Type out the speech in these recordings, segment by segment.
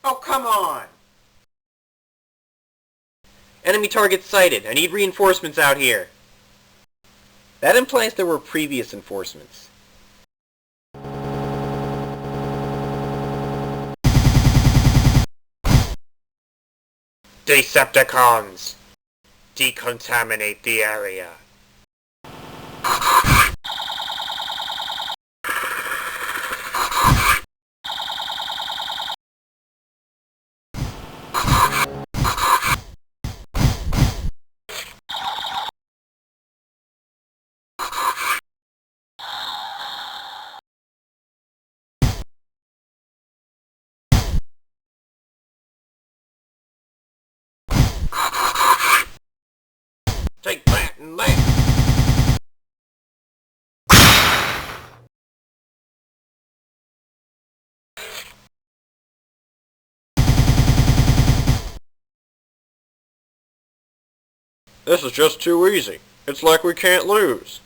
Oh, come on! Enemy target sighted. I need reinforcements out here. That implies there were previous enforcements. Decepticons! Decontaminate the area. Take that and that! This is just too easy. It's like we can't lose.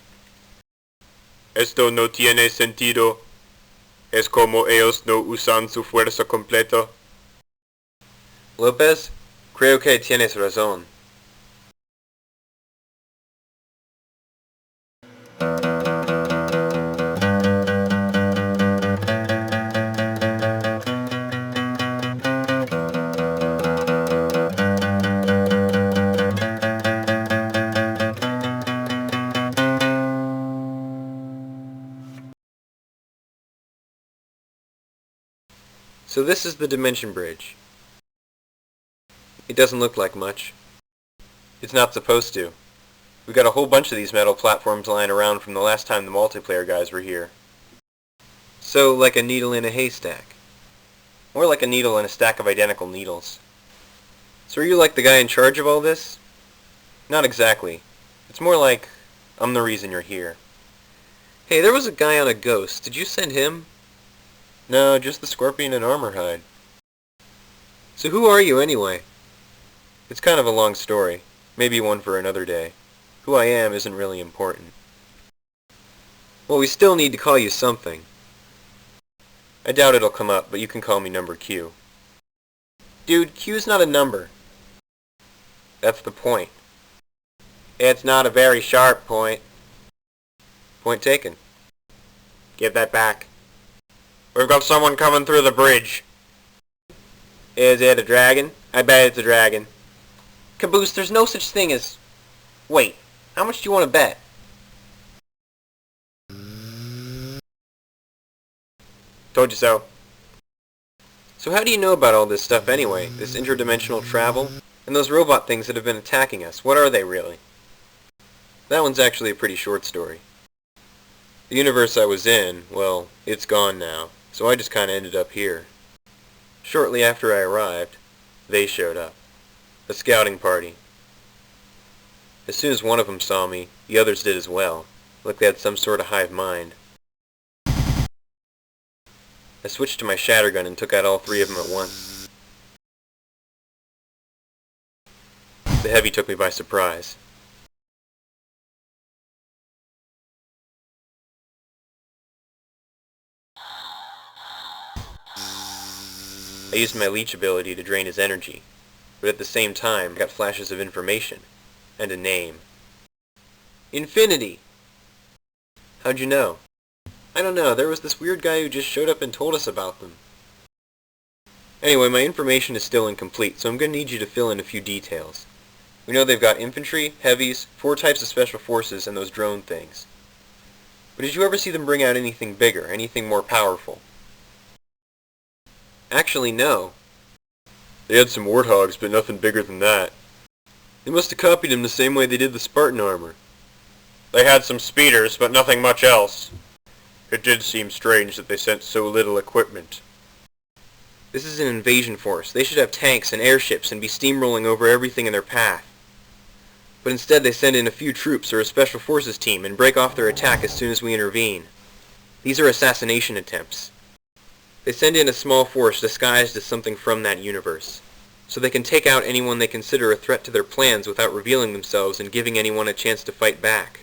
Esto no tiene sentido. Es como ellos no usan su fuerza completa. Lopez, creo que tienes razón. So this is the dimension bridge. It doesn't look like much. It's not supposed to. We've got a whole bunch of these metal platforms lying around from the last time the multiplayer guys were here. So, like a needle in a haystack. Or like a needle in a stack of identical needles. So are you like the guy in charge of all this? Not exactly. It's more like, I'm the reason you're here. Hey, there was a guy on a ghost. Did you send him? No, just the Scorpion and Armorhide. So who are you anyway? It's kind of a long story. Maybe one for another day. Who I am isn't really important. Well, we still need to call you something. I doubt it'll come up, but you can call me Number Q. Dude, Q's not a number. That's the point. It's not a very sharp point. Point taken. Give that back. We've got someone coming through the bridge. Is it a dragon? I bet it's a dragon. Caboose, there's no such thing as... Wait, how much do you want to bet? Told you so. So how do you know about all this stuff anyway? This interdimensional travel? And those robot things that have been attacking us, what are they really? That one's actually a pretty short story. The universe I was in, well, it's gone now, so I just kinda ended up here. Shortly after I arrived, they showed up. A scouting party. As soon as one of them saw me, the others did as well, like they had some sort of hive mind. I switched to my shattergun and took out all three of them at once. The heavy took me by surprise. I used my leech ability to drain his energy, but at the same time got flashes of information, and a name. Infinity! How'd you know? I don't know, there was this weird guy who just showed up and told us about them. Anyway, my information is still incomplete, so I'm going to need you to fill in a few details. We know they've got infantry, heavies, 4 types of special forces, and those drone things. But did you ever see them bring out anything bigger, anything more powerful? Actually, no. They had some warthogs, but nothing bigger than that. They must have copied him the same way they did the Spartan armor. They had some speeders, but nothing much else. It did seem strange that they sent so little equipment. This is an invasion force. They should have tanks and airships and be steamrolling over everything in their path. But instead they send in a few troops or a special forces team and break off their attack as soon as we intervene. These are assassination attempts. They send in a small force disguised as something from that universe, so they can take out anyone they consider a threat to their plans without revealing themselves and giving anyone a chance to fight back.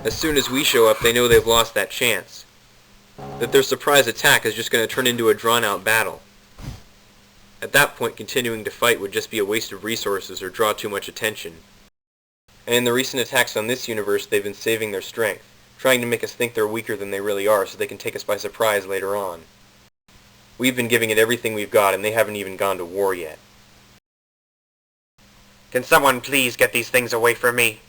As soon as we show up, they know they've lost that chance. That their surprise attack is just going to turn into a drawn-out battle. At that point, continuing to fight would just be a waste of resources or draw too much attention. And in the recent attacks on this universe, they've been saving their strength, trying to make us think they're weaker than they really are so they can take us by surprise later on. We've been giving it everything we've got, and they haven't even gone to war yet. Can someone please get these things away from me?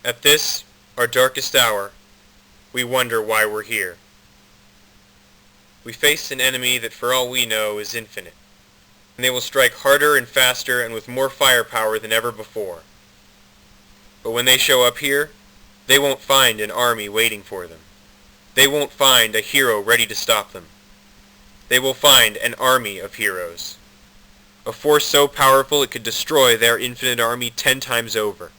At this, our darkest hour, we wonder why we're here. We face an enemy that for all we know is infinite, and they will strike harder and faster and with more firepower than ever before. But when they show up here, they won't find an army waiting for them. They won't find a hero ready to stop them. They will find an army of heroes. A force so powerful it could destroy their infinite army 10 times over.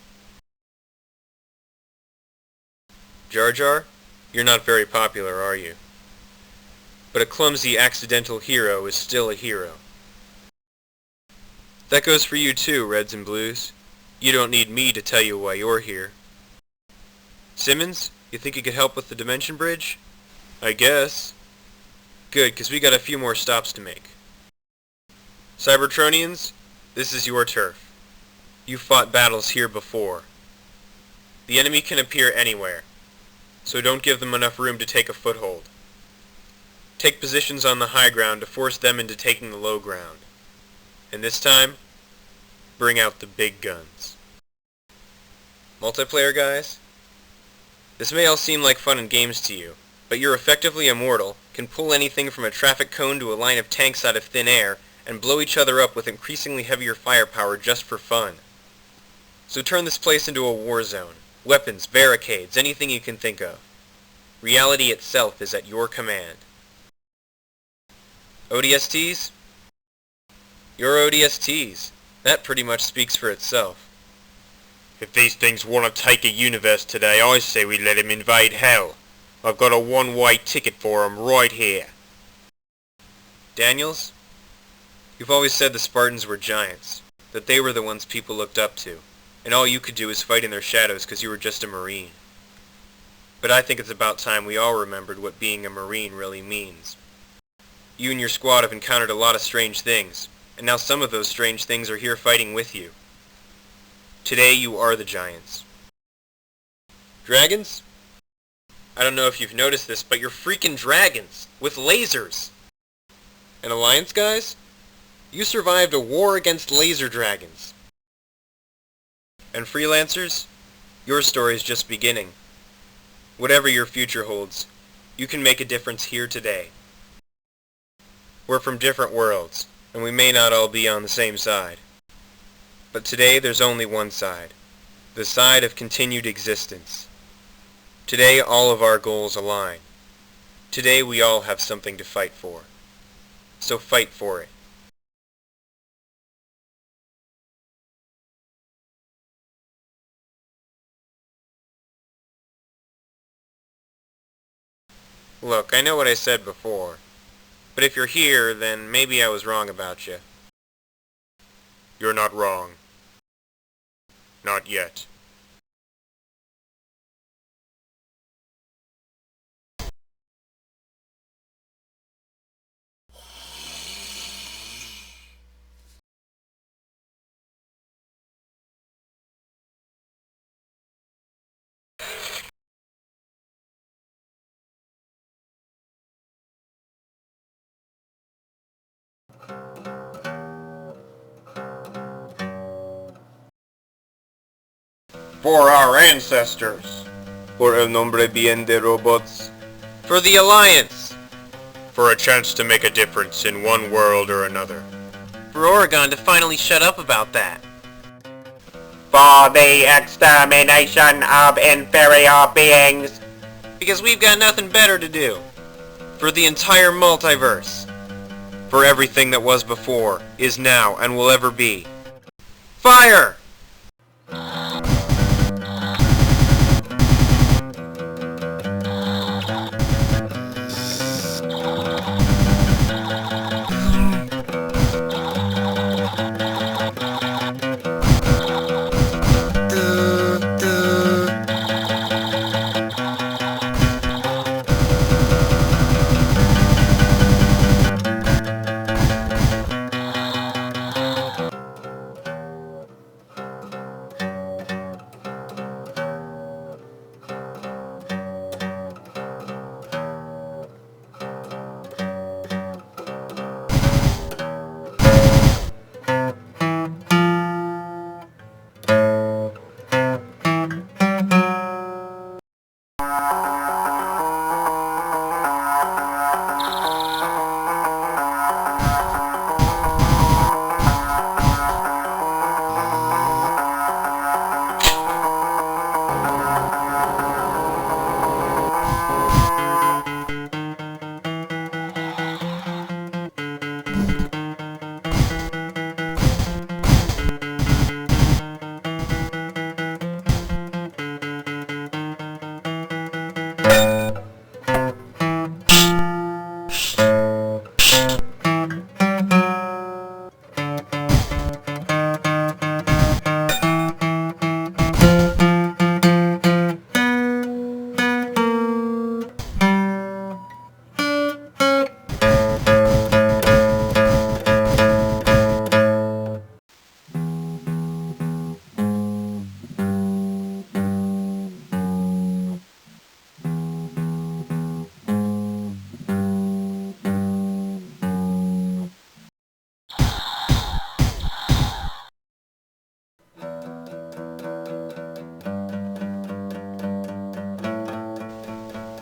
Jar Jar, you're not very popular, are you? But a clumsy, accidental hero is still a hero. That goes for you too, Reds and Blues. You don't need me to tell you why you're here. Simmons, you think you could help with the dimension bridge? I guess. Good, 'cause we got a few more stops to make. Cybertronians, this is your turf. You've fought battles here before. The enemy can appear anywhere, so don't give them enough room to take a foothold. Take positions on the high ground to force them into taking the low ground. And this time, bring out the big guns. Multiplayer guys? This may all seem like fun and games to you, but you're effectively immortal, can pull anything from a traffic cone to a line of tanks out of thin air, and blow each other up with increasingly heavier firepower just for fun. So turn this place into a war zone. Weapons, barricades, anything you can think of. Reality itself is at your command. ODSTs? You're ODSTs. That pretty much speaks for itself. If these things want to take a universe today, I say we let 'em invade hell. I've got a one-way ticket for 'em right here. Daniels? You've always said the Spartans were giants, that they were the ones people looked up to, and all you could do was fight in their shadows because you were just a Marine. But I think it's about time we all remembered what being a Marine really means. You and your squad have encountered a lot of strange things, and now some of those strange things are here fighting with you. Today you are the giants. Dragons? I don't know if you've noticed this, but you're freaking dragons, with lasers! And Alliance guys? You survived a war against laser dragons. And freelancers? Your story's just beginning. Whatever your future holds, you can make a difference here today. We're from different worlds, and we may not all be on the same side. But today there's only one side. The side of continued existence. Today all of our goals align. Today we all have something to fight for. So fight for it. Look, I know what I said before, but if you're here, then maybe I was wrong about you. You're not wrong. Not yet. For our ancestors. Por el nombre bien de robots. For the Alliance. For a chance to make a difference in one world or another. For Oregon to finally shut up about that. For the extermination of inferior beings. Because we've got nothing better to do. For the entire multiverse. For everything that was before, is now, and will ever be. Fire!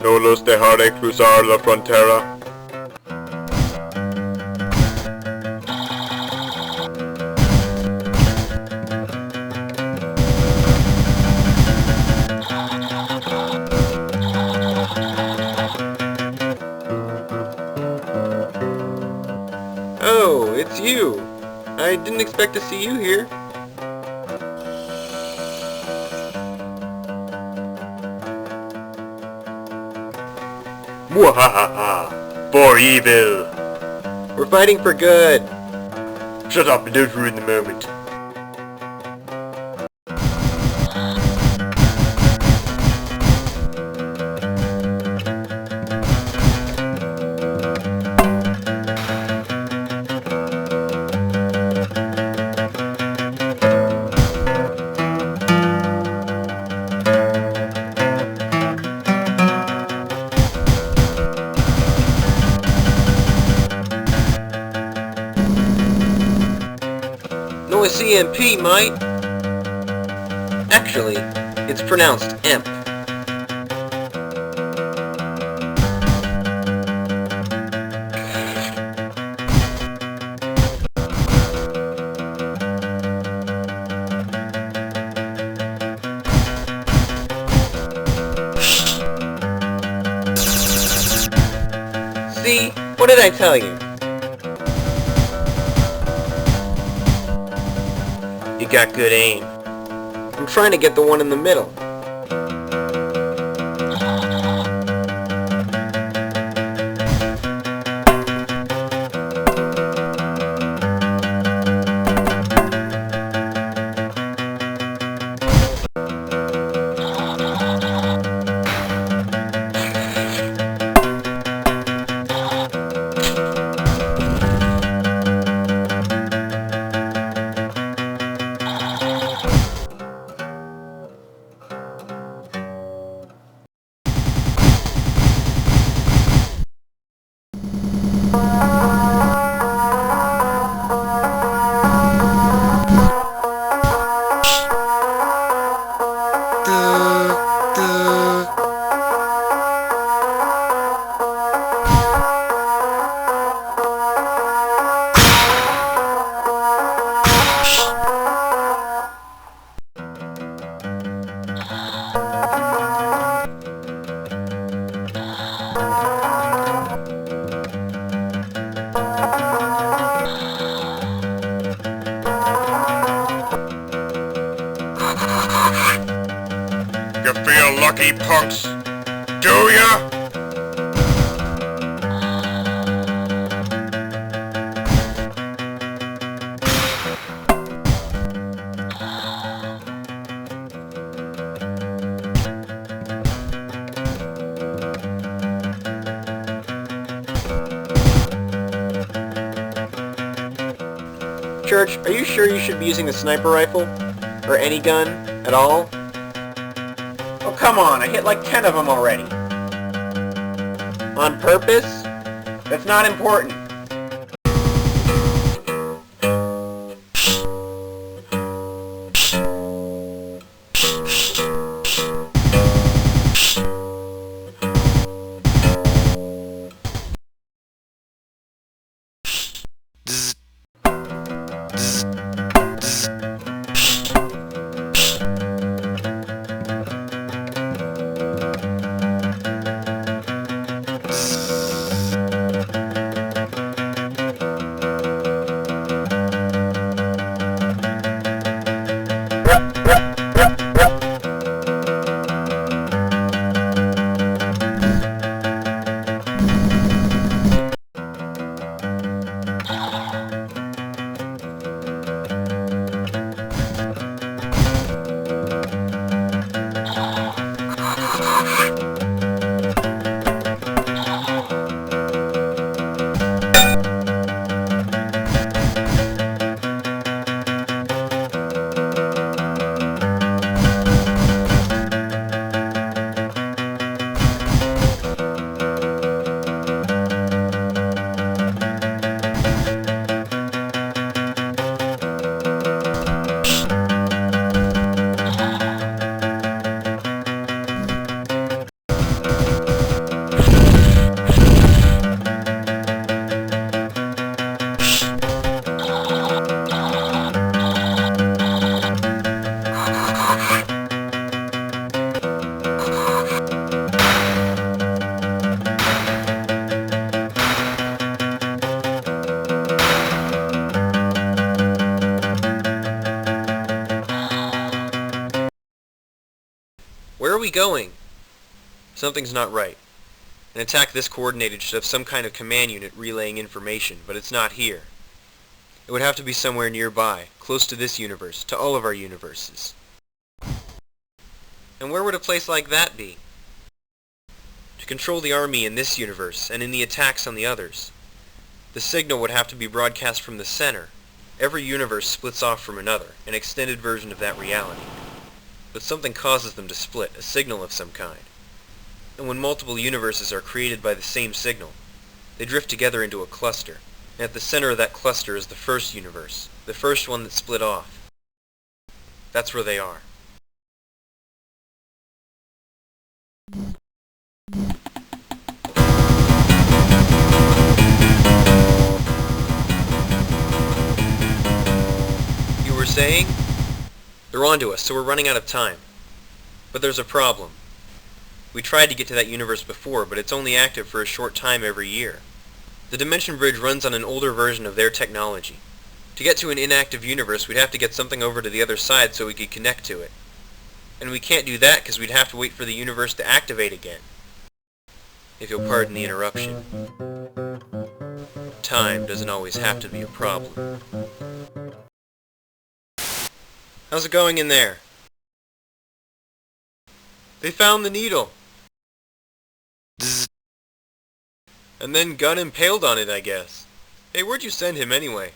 No los dejaré cruzar la frontera. Oh, it's you. I didn't expect to see you here. Mwahaha! For evil! We're fighting for good! Shut up and don't ruin the moment. No CMP, mate! Actually, it's pronounced EMP. See? What did I tell you? You got good aim. I'm trying to get the one in the middle. You feel lucky, punks? Do ya? Church, are you sure you should be using the sniper rifle? Or any gun at all? Oh, come on, I hit like 10 of them already. On purpose? That's not important. Where are we going? Something's not right. An attack this coordinated should have some kind of command unit relaying information, but it's not here. It would have to be somewhere nearby, close to this universe, to all of our universes. And where would a place like that be? To control the army in this universe, and in the attacks on the others, the signal would have to be broadcast from the center. Every universe splits off from another, an extended version of that reality. But something causes them to split, a signal of some kind. And when multiple universes are created by the same signal, they drift together into a cluster. And at the center of that cluster is the first universe, the first one that split off. That's where they are. You were saying? They're onto us, so we're running out of time. But there's a problem. We tried to get to that universe before, but it's only active for a short time every year. The Dimension Bridge runs on an older version of their technology. To get to an inactive universe, we'd have to get something over to the other side so we could connect to it. And we can't do that because we'd have to wait for the universe to activate again. If you'll pardon the interruption. Time doesn't always have to be a problem. How's it going in there? They found the needle. Zzz. And then gun impaled on it, I guess. Hey, where'd you send him anyway?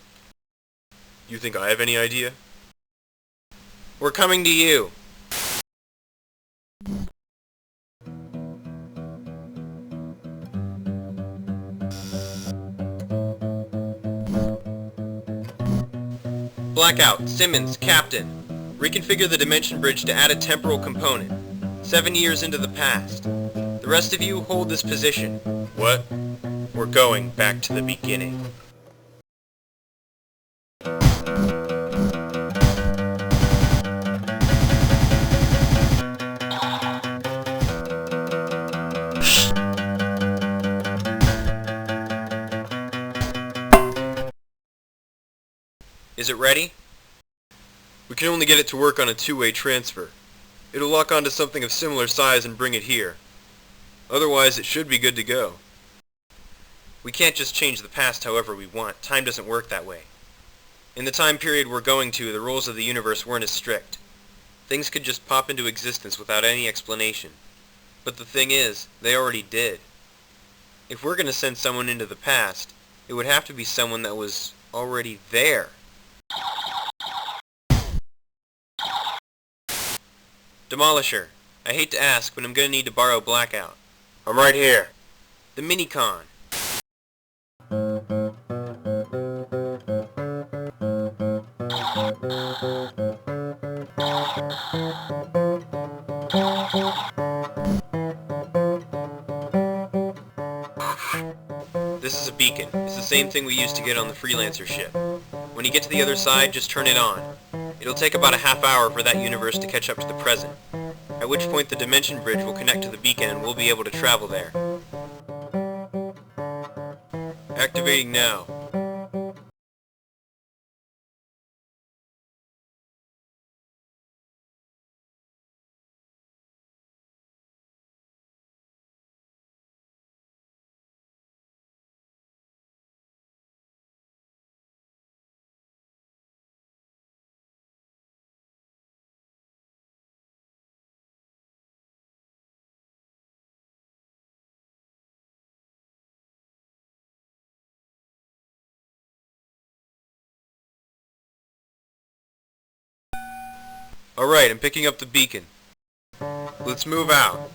You think I have any idea? We're coming to you. Blackout, Simmons, Captain. Reconfigure the Dimension Bridge to add a temporal component. 7 years into the past. The rest of you hold this position. What? We're going back to the beginning. Is it ready? We can only get it to work on a two-way transfer. It'll lock onto something of similar size and bring it here. Otherwise, it should be good to go. We can't just change the past however we want. Time doesn't work that way. In the time period we're going to, the rules of the universe weren't as strict. Things could just pop into existence without any explanation. But the thing is, they already did. If we're going to send someone into the past, it would have to be someone that was already there. Demolisher, I hate to ask, but I'm going to need to borrow Blackout. I'm right here. The Minicon. This is a beacon. It's the same thing we used to get on the Freelancer ship. When you get to the other side, just turn it on. It'll take about a half hour for that universe to catch up to the present, at which point the Dimension Bridge will connect to the beacon and we'll be able to travel there. Activating now. Alright, I'm picking up the beacon. Let's move out.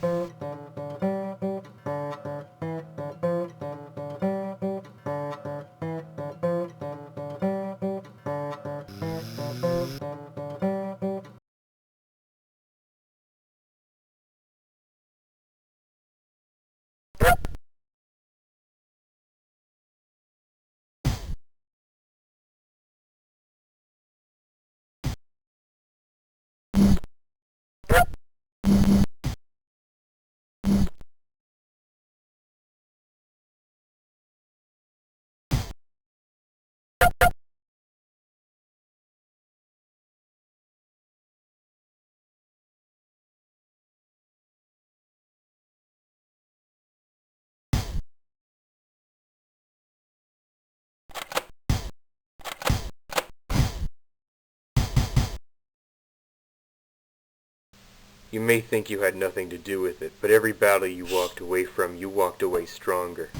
You may think you had nothing to do with it, but every battle you walked away from, you walked away stronger.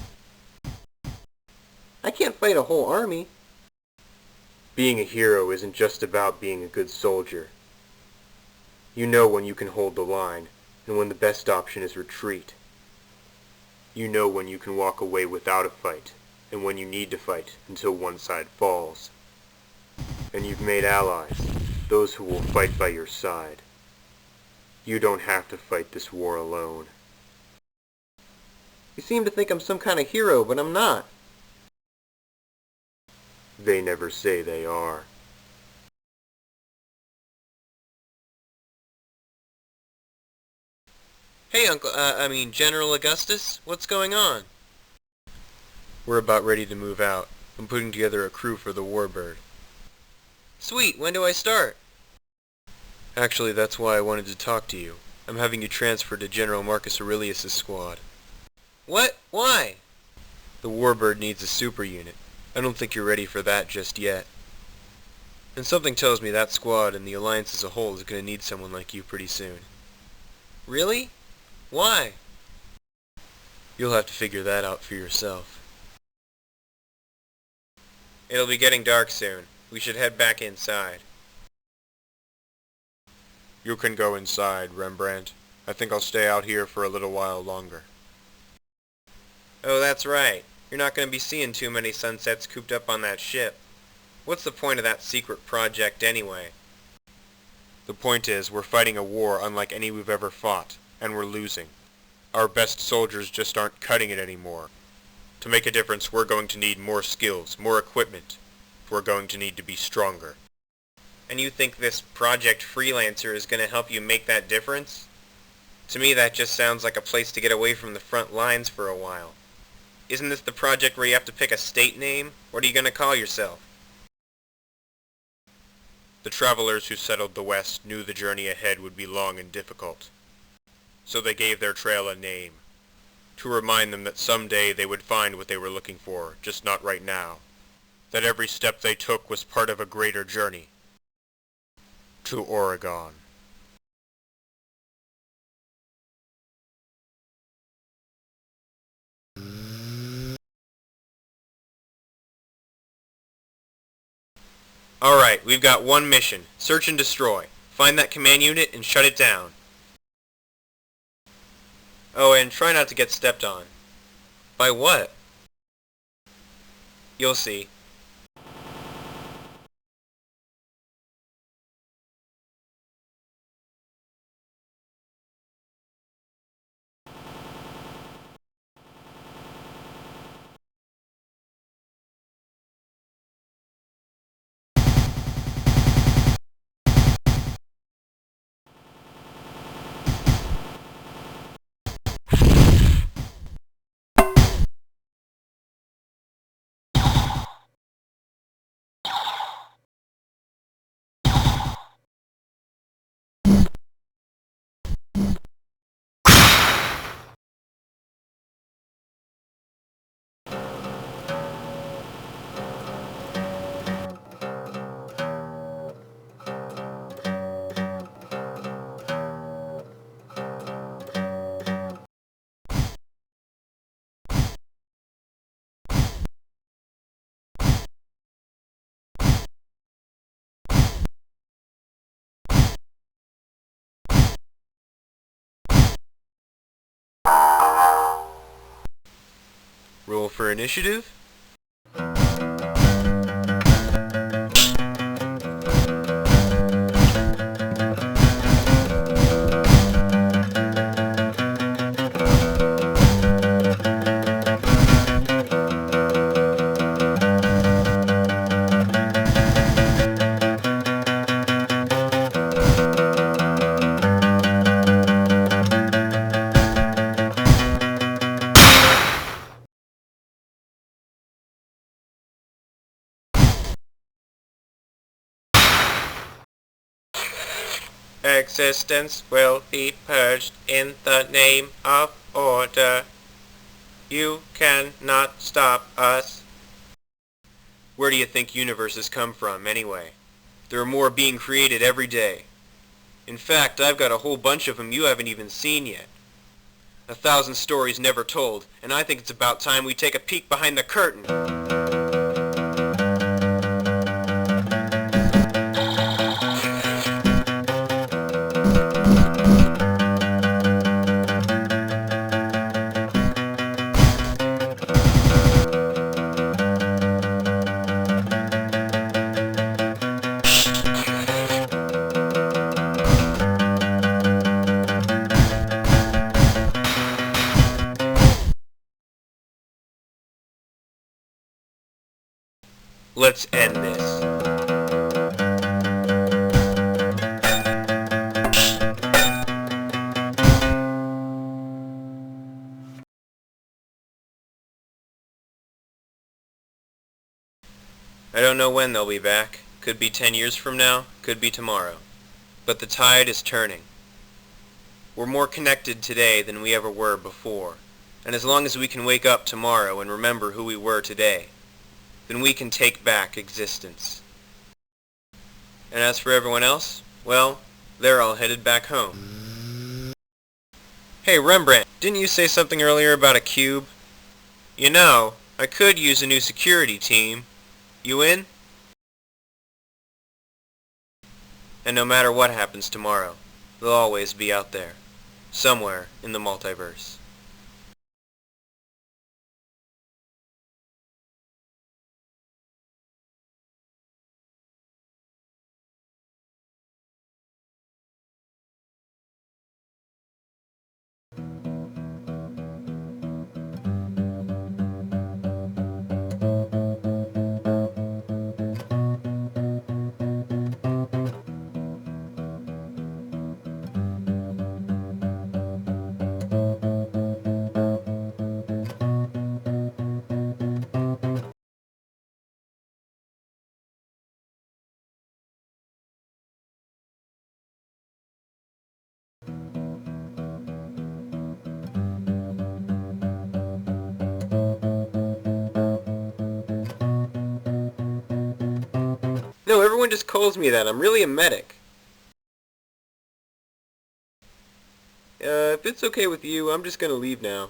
I can't fight a whole army. Being a hero isn't just about being a good soldier. You know when you can hold the line, and when the best option is retreat. You know when you can walk away without a fight, and when you need to fight until one side falls. And you've made allies, those who will fight by your side. You don't have to fight this war alone. You seem to think I'm some kind of hero, but I'm not. They never say they are. Hey, General Augustus, what's going on? We're about ready to move out. I'm putting together a crew for the Warbird. Sweet, when do I start? Actually, that's why I wanted to talk to you. I'm having you transferred to General Marcus Aurelius' squad. What? Why? The Warbird needs a super unit. I don't think you're ready for that just yet. And something tells me that squad and the Alliance as a whole is going to need someone like you pretty soon. Really? Why? You'll have to figure that out for yourself. It'll be getting dark soon. We should head back inside. You can go inside, Rembrandt. I think I'll stay out here for a little while longer. Oh, that's right. You're not going to be seeing too many sunsets cooped up on that ship. What's the point of that secret project anyway? The point is, we're fighting a war unlike any we've ever fought, and we're losing. Our best soldiers just aren't cutting it anymore. To make a difference, we're going to need more skills, more equipment. We're going to need to be stronger. And you think this Project Freelancer is going to help you make that difference? To me, that just sounds like a place to get away from the front lines for a while. Isn't this the project where you have to pick a state name? What are you going to call yourself? The travelers who settled the West knew the journey ahead would be long and difficult. So they gave their trail a name, to remind them that someday they would find what they were looking for, just not right now. That every step they took was part of a greater journey. To Oregon. Alright, we've got one mission. Search and destroy. Find that command unit and shut it down. Oh, and try not to get stepped on. By what? You'll see. Roll for initiative? Existence will be purged in the name of order. You cannot stop us. Where do you think universes come from, anyway? There are more being created every day. In fact, I've got a whole bunch of them you haven't even seen yet. 1,000 stories never told, and I think it's about time we take a peek behind the curtain. Let's end this. I don't know when they'll be back. Could be 10 years from now, could be tomorrow. But the tide is turning. We're more connected today than we ever were before. And as long as we can wake up tomorrow and remember who we were today, then we can take back existence. And as for everyone else, well, they're all headed back home. Hey Rembrandt, didn't you say something earlier about a cube? You know, I could use a new security team. You in? And no matter what happens tomorrow, they'll always be out there, somewhere in the multiverse. No, everyone just calls me that. I'm really a medic. If it's okay with you, I'm just gonna leave now.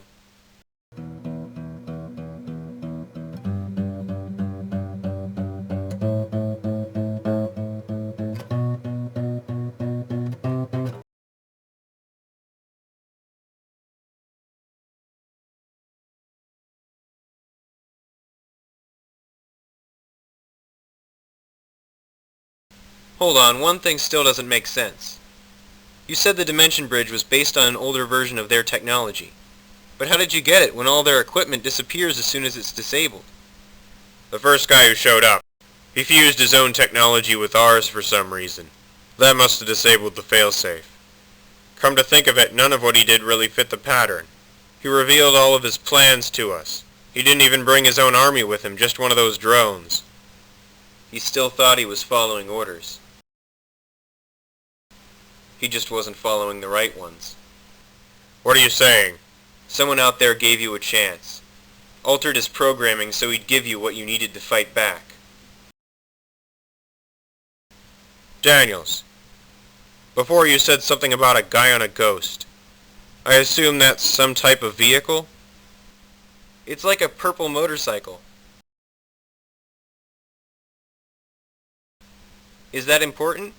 Hold on, one thing still doesn't make sense. You said the Dimension Bridge was based on an older version of their technology. But how did you get it when all their equipment disappears as soon as it's disabled? The first guy who showed up. He fused his own technology with ours for some reason. That must have disabled the failsafe. Come to think of it, none of what he did really fit the pattern. He revealed all of his plans to us. He didn't even bring his own army with him, just one of those drones. He still thought he was following orders. He just wasn't following the right ones. What are you saying? Someone out there gave you a chance. Altered his programming so he'd give you what you needed to fight back. Daniels, before you said something about a guy on a ghost. I assume that's some type of vehicle? It's like a purple motorcycle. Is that important?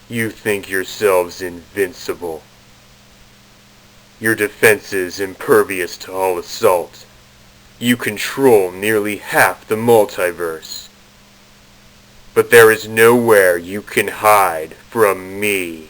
You think yourselves invincible. Your defenses impervious to all assault. You control nearly half the multiverse. But there is nowhere you can hide from me.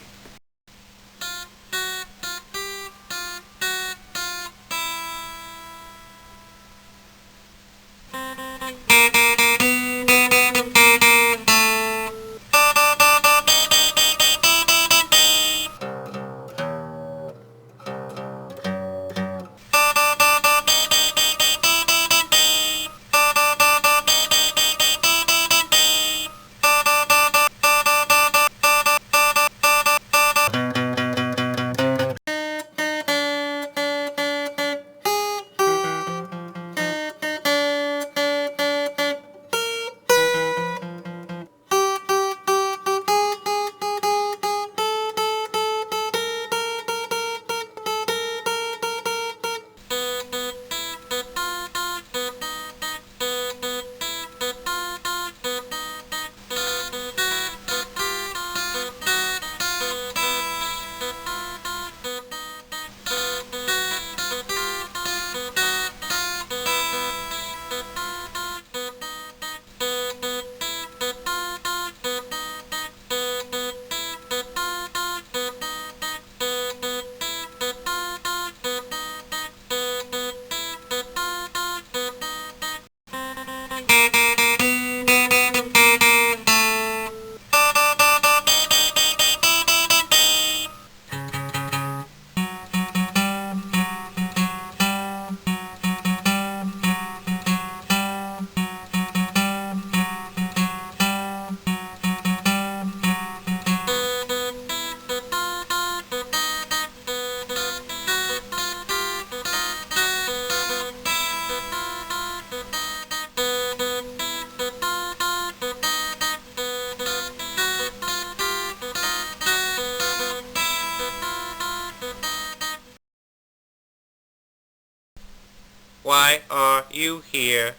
Why are you here?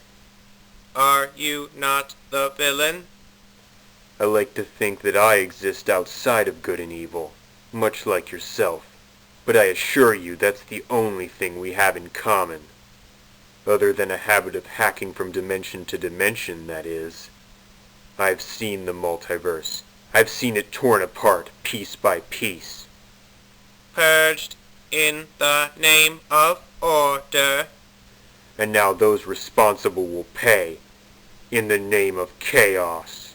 Are you not the villain? I like to think that I exist outside of good and evil, much like yourself. But I assure you that's the only thing we have in common. Other than a habit of hacking from dimension to dimension, that is. I've seen the multiverse. I've seen it torn apart, piece by piece. Purged in the name of order. And now those responsible will pay, in the name of chaos.